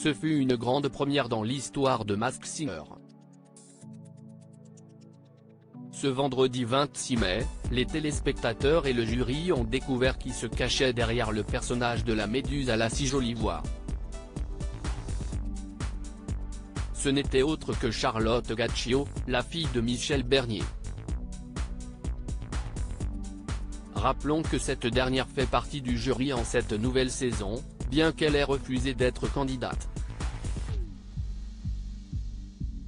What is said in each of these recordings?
Ce fut une grande première dans l'histoire de Masked Singer. Ce vendredi 26 mai, les téléspectateurs et le jury ont découvert qui se cachait derrière le personnage de la Méduse à la si jolie voix. Ce n'était autre que Charlotte Gaccio, la fille de Michel Bernier. Rappelons que cette dernière fait partie du jury en cette nouvelle saison, bien qu'elle ait refusé d'être candidate.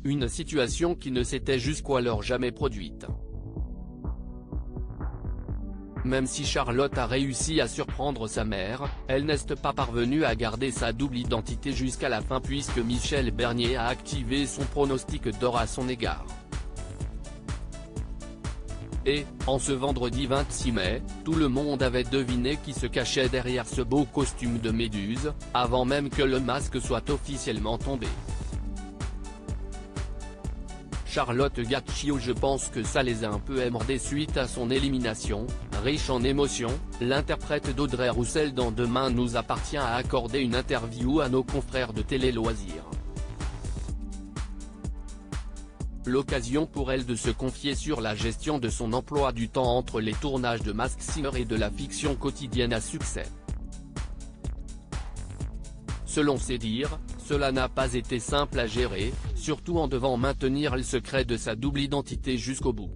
Une situation qui ne s'était jusqu'alors jamais produite. Même si Charlotte a réussi à surprendre sa mère, elle n'est pas parvenue à garder sa double identité jusqu'à la fin puisque Michel Bernier a activé son pronostic d'or à son égard. Et, en ce vendredi 26 mai, tout le monde avait deviné qui se cachait derrière ce beau costume de Méduse, avant même que le masque soit officiellement tombé. Charlotte Gaccio, je pense que ça les a un peu émordés suite à son élimination. Riche en émotions, l'interprète d'Audrey Roussel dans Demain nous appartient a accordé une interview à nos confrères de Télé Loisirs. L'occasion pour elle de se confier sur la gestion de son emploi du temps entre les tournages de Masked Singer et de la fiction quotidienne à succès. Selon ses dires, cela n'a pas été simple à gérer, surtout en devant maintenir le secret de sa double identité jusqu'au bout.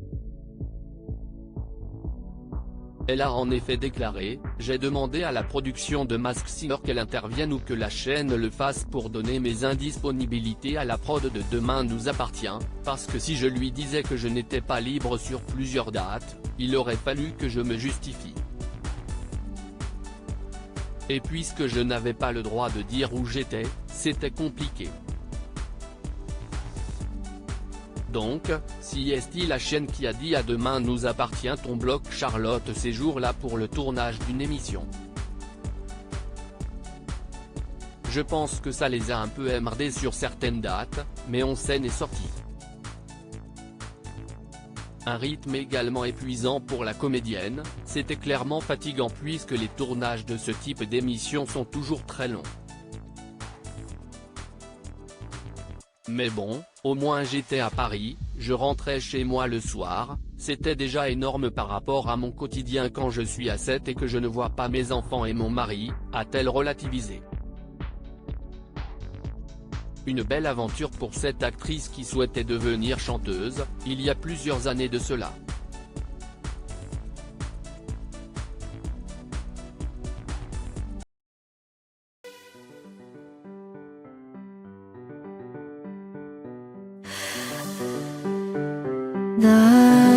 Elle a en effet déclaré « J'ai demandé à la production de Masked Singer qu'elle intervienne ou que la chaîne le fasse pour donner mes indisponibilités à la prod de Demain nous appartient, parce que si je lui disais que je n'étais pas libre sur plusieurs dates, il aurait fallu que je me justifie. Et puisque je n'avais pas le droit de dire où j'étais, c'était compliqué. Donc, si est-il la chaîne qui a dit à Demain nous appartient on bloque Charlotte ces jours-là pour le tournage d'une émission. Je pense que ça les a un peu émerdés sur certaines dates, mais on s'en est sorti. Un rythme également épuisant pour la comédienne, c'était clairement fatigant puisque les tournages de ce type d'émission sont toujours très longs. Mais bon, au moins j'étais à Paris, je rentrais chez moi le soir, c'était déjà énorme par rapport à mon quotidien quand je suis à 7 et que je ne vois pas mes enfants et mon mari, a-t-elle relativisé. Une belle aventure pour cette actrice qui souhaitait devenir chanteuse, il y a plusieurs années de cela. 나